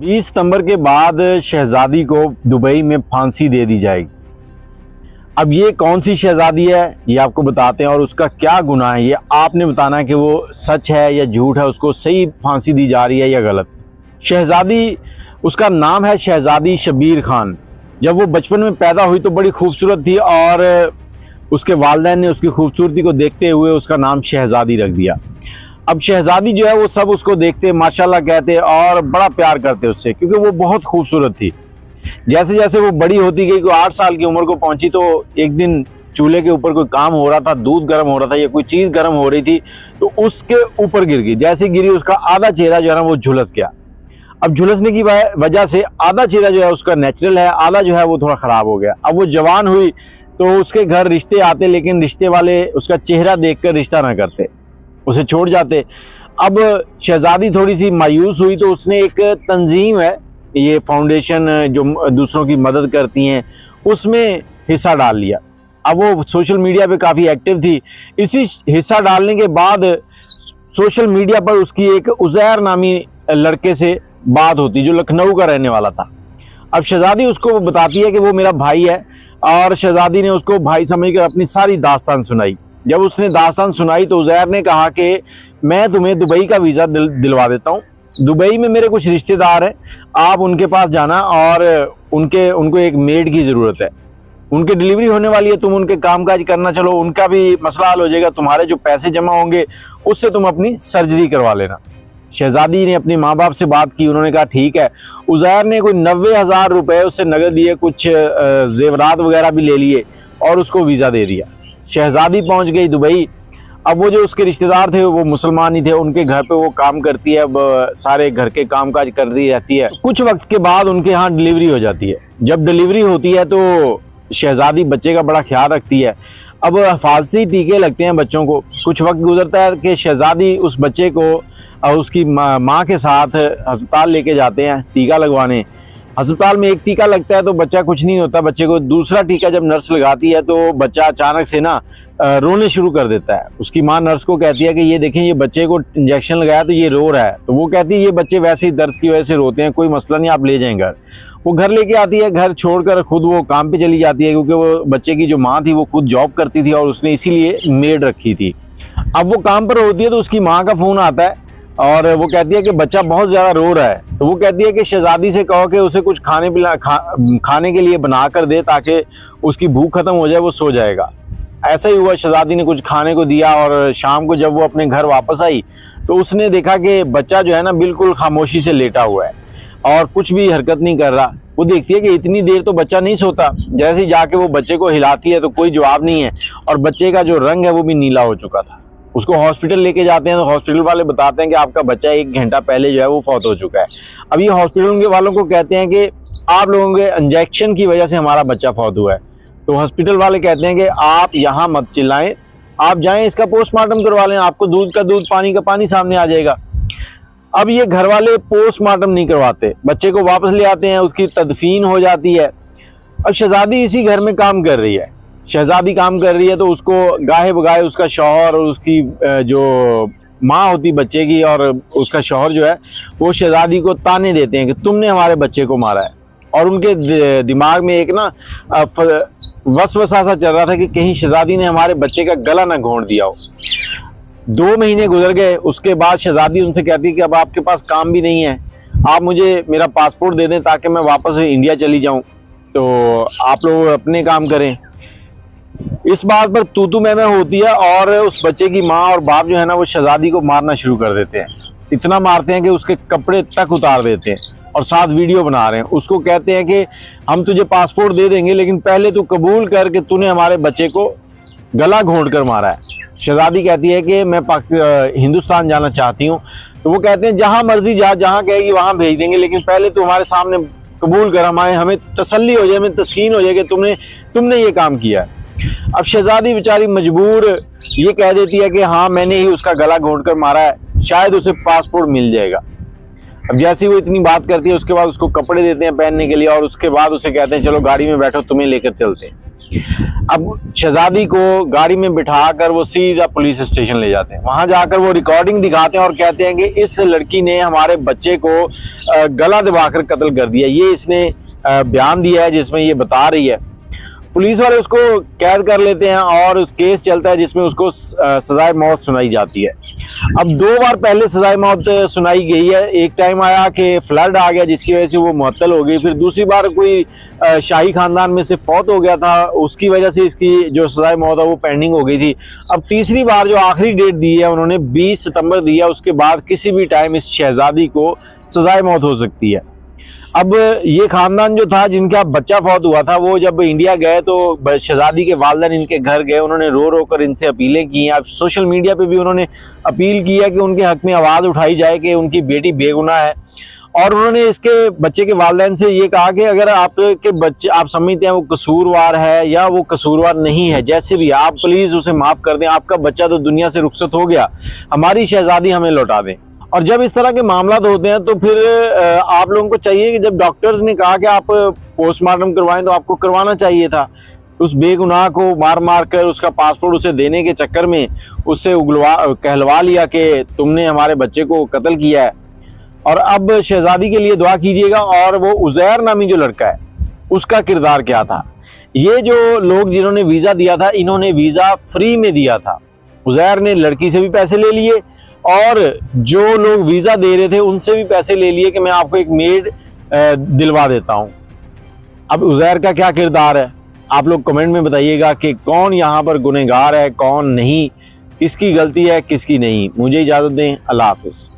20 सितंबर के बाद शहजादी को दुबई में फांसी दे दी जाएगी। अब ये कौन सी शहजादी है ये आपको बताते हैं और उसका क्या गुनाह है ये आपने बताना है कि वो सच है या झूठ है, उसको सही फांसी दी जा रही है या गलत। शहजादी, उसका नाम है शहजादी शबीर खान। जब वो बचपन में पैदा हुई तो बड़ी खूबसूरत थी और उसके वालिदैन ने उसकी खूबसूरती को देखते हुए उसका नाम शहजादी रख दिया। अब शहजादी जो है वो सब उसको देखते माशाल्लाह कहते और बड़ा प्यार करते उससे, क्योंकि वो बहुत खूबसूरत थी। जैसे जैसे वो बड़ी होती गई, कोई 8 साल की उम्र को पहुंची तो एक दिन चूल्हे के ऊपर कोई काम हो रहा था, दूध गर्म हो रहा था या कोई चीज़ गर्म हो रही थी तो उसके ऊपर गिर गई। जैसे गिरी उसका आधा चेहरा जो है ना वो झुलस गया। अब झुलसने की वजह से आधा चेहरा जो है उसका नेचुरल है, आधा जो है वो थोड़ा ख़राब हो गया। अब वो जवान हुई तो उसके घर रिश्ते आते, लेकिन रिश्ते वाले उसका चेहरा देखकर रिश्ता ना करते, उसे छोड़ जाते। अब शहजादी थोड़ी सी मायूस हुई तो उसने एक तंजीम है, ये फाउंडेशन जो दूसरों की मदद करती हैं, उसमें हिस्सा डाल लिया। अब वो सोशल मीडिया पे काफ़ी एक्टिव थी। इसी हिस्सा डालने के बाद सोशल मीडिया पर उसकी एक उज़ैर नामी लड़के से बात होती जो लखनऊ का रहने वाला था। अब शहजादी उसको बताती है कि वो मेरा भाई है और शहजादी ने उसको भाई समझकर अपनी सारी दास्तान सुनाई। जब उसने दास्तान सुनाई तो उज़ैर ने कहा कि मैं तुम्हें दुबई का वीज़ा दिलवा देता हूँ, दुबई में मेरे कुछ रिश्तेदार हैं, आप उनके पास जाना और उनको एक मेड की ज़रूरत है, उनकी डिलीवरी होने वाली है, तुम उनके कामकाज करना, चलो उनका भी मसला हल हो जाएगा, तुम्हारे जो पैसे जमा होंगे उससे तुम अपनी सर्जरी करवा लेना। शहजादी ने अपने माँ बाप से बात की, उन्होंने कहा ठीक है। उज़ैर ने कोई 90,000 रुपये उससे नगद दिए, कुछ जेवरात वगैरह भी ले लिए और उसको वीज़ा दे दिया। शहजादी पहुंच गई दुबई। अब वो जो उसके रिश्तेदार थे वो मुसलमान ही थे, उनके घर पे वो काम करती है, अब सारे घर के कामकाज करती रहती है। कुछ वक्त के बाद उनके यहाँ डिलीवरी हो जाती है। जब डिलीवरी होती है तो शहजादी बच्चे का बड़ा ख्याल रखती है। अब हिफाजती टीके लगते हैं बच्चों को। कुछ वक्त गुजरता है कि शहजादी उस बच्चे को उसकी माँ के साथ अस्पताल लेके जाते हैं टीका लगवाने। अस्पताल में एक टीका लगता है तो बच्चा कुछ नहीं होता, बच्चे को दूसरा टीका जब नर्स लगाती है तो बच्चा अचानक से ना रोने शुरू कर देता है। उसकी माँ नर्स को कहती है कि ये देखें, ये बच्चे को इंजेक्शन लगाया तो ये रो रहा है। तो वो कहती है ये बच्चे वैसे ही दर्द की वजह से रोते हैं, कोई मसला नहीं, आप ले जाएं घर। वो घर लेके आती है, घर छोड़कर खुद वो काम पे चली जाती है, क्योंकि वो बच्चे की जो माँ थी वो खुद जॉब करती थी और उसने इसीलिए मेड रखी थी। अब वो काम पर होती है तो उसकी माँ का फ़ोन आता है और वो कहती है कि बच्चा बहुत ज़्यादा रो रहा है। तो वो कहती है कि शहजादी से कहो कि उसे कुछ खाने के लिए बना कर दे ताकि उसकी भूख ख़त्म हो जाए, वो सो जाएगा। ऐसा ही हुआ, शहजादी ने कुछ खाने को दिया और शाम को जब वो अपने घर वापस आई तो उसने देखा कि बच्चा जो है ना बिल्कुल खामोशी से लेटा हुआ है और कुछ भी हरकत नहीं कर रहा। वो देखती है कि इतनी देर तो बच्चा नहीं सोता। जैसे ही जाके वो बच्चे को हिलाती है तो कोई जवाब नहीं है और बच्चे का जो रंग है वो भी नीला हो चुका था। उसको हॉस्पिटल लेके जाते हैं तो हॉस्पिटल वाले बताते हैं कि आपका बच्चा 1 घंटा पहले जो है वो फौत हो चुका है। अब ये हॉस्पिटल के वालों को कहते हैं कि आप लोगों के इंजेक्शन की वजह से हमारा बच्चा फौत हुआ है। तो हॉस्पिटल वाले कहते हैं कि आप यहाँ मत चिल्लाएं, आप जाएं इसका पोस्टमार्टम करवा लें, आपको दूध का दूध पानी का पानी सामने आ जाएगा। अब ये घर वाले पोस्टमार्टम नहीं करवाते, बच्चे को वापस ले आते हैं, उसकी तदफीन हो जाती है। अब शहजादी इसी घर में काम कर रही है। शहजादी काम कर रही है तो उसको गाहे बगाहे उसका शौहर और उसकी जो माँ होती बच्चे की और उसका शौहर जो है वो शहजादी को ताने देते हैं कि तुमने हमारे बच्चे को मारा है। और उनके दिमाग में एक ना वसवसा सा चल रहा था कि कहीं शहजादी ने हमारे बच्चे का गला ना घोंट दिया हो। 2 महीने गुजर गए। उसके बाद शहजादी उनसे कहती है कि अब आपके पास काम भी नहीं है, आप मुझे मेरा पासपोर्ट दे दें ताकि मैं वापस इंडिया चली जाऊँ, तो आप लोग अपने काम करें। इस बात पर तू मैं होती है और उस बच्चे की माँ और बाप जो है ना वो शहजादी को मारना शुरू कर देते हैं। इतना मारते हैं कि उसके कपड़े तक उतार देते हैं और साथ वीडियो बना रहे हैं। उसको कहते हैं कि हम तुझे पासपोर्ट दे देंगे लेकिन पहले तू कबूल कर कि तूने हमारे बच्चे को गला घोंट कर मारा है। शहजादी कहती है कि मैं हिंदुस्तान जाना चाहती हूँ। तो वो कहते हैं जहाँ मर्जी जा, जहाँ कहेगी वहाँ भेज देंगे, लेकिन पहले तू हमारे सामने कबूल कर, हमें तसल्ली हो जाए, हमें तस्कीन हो जाए कि तुमने ये काम किया है। अब शहजादी बेचारी मजबूर ये कह देती है कि हाँ मैंने ही उसका गला घोंट कर मारा है, शायद उसे पासपोर्ट मिल जाएगा। अब जैसे वो इतनी बात करती है उसके बाद उसको कपड़े देते हैं पहनने के लिए और उसके बाद उसे कहते हैं चलो गाड़ी में बैठो, तुम्हें लेकर चलते हैं। अब शहजादी को गाड़ी में बिठाकर वो सीधा पुलिस स्टेशन ले जाते हैं। वहां जाकर वो रिकॉर्डिंग दिखाते हैं और कहते हैं कि इस लड़की ने हमारे बच्चे को गला दबाकर कत्ल कर दिया। ये इसने बयान दिया है जिसमें ये बता रही है। पुलिस वाले उसको कैद कर लेते हैं और उस केस चलता है जिसमें उसको सजाए मौत सुनाई जाती है। अब 2 बार पहले सजाए मौत सुनाई गई है। एक टाइम आया कि फ्लड आ गया जिसकी वजह से वो मुअत्तल हो गई, फिर दूसरी बार कोई शाही खानदान में से फौत हो गया था, उसकी वजह से इसकी जो सजाए मौत है वो पेंडिंग हो गई थी। अब तीसरी बार जो आखिरी डेट दी है उन्होंने 20 सितंबर दिया, उसके बाद किसी भी टाइम इस शहजादी को सजाए मौत हो सकती है। अब ये खानदान जो था जिनका बच्चा फौत हुआ था, वो जब इंडिया गए तो शहजादी के वालिदैन इनके घर गए, उन्होंने रो रो कर इनसे अपीलें की हैं। अब सोशल मीडिया पे भी उन्होंने अपील की है कि उनके हक में आवाज़ उठाई जाए कि उनकी बेटी बेगुनाह है। और उन्होंने इसके बच्चे के वालिदैन से ये कहा कि अगर आपके बच्चे आप समझते हैं वो कसूरवार है या वो कसूरवार नहीं है, जैसे भी आप प्लीज़ उसे माफ़ कर दें। आपका बच्चा तो दुनिया से रुखसत हो गया, हमारी शहजादी हमें लौटा दें। और जब इस तरह के मामला होते हैं तो फिर आप लोगों को चाहिए कि जब डॉक्टर्स ने कहा कि आप पोस्टमार्टम करवाएं तो आपको करवाना चाहिए था। उस बेगुनाह को मार मार कर उसका पासपोर्ट उसे देने के चक्कर में उससे कहलवा लिया कि तुमने हमारे बच्चे को कत्ल किया है। और अब शहजादी के लिए दुआ कीजिएगा। और वो उज़ैर नामी जो लड़का है उसका किरदार क्या था। ये जो लोग जिन्होंने वीज़ा दिया था, इन्होंने वीज़ा फ्री में दिया था। उज़ैर ने लड़की से भी पैसे ले लिए और जो लोग वीज़ा दे रहे थे उनसे भी पैसे ले लिए कि मैं आपको एक मेड दिलवा देता हूं। अब उज़ैर का क्या किरदार है, आप लोग कमेंट में बताइएगा कि कौन यहाँ पर गुनहगार है, कौन नहीं, किसकी गलती है, किसकी नहीं। मुझे इजाज़त दें, अल्लाह हाफ़िज़।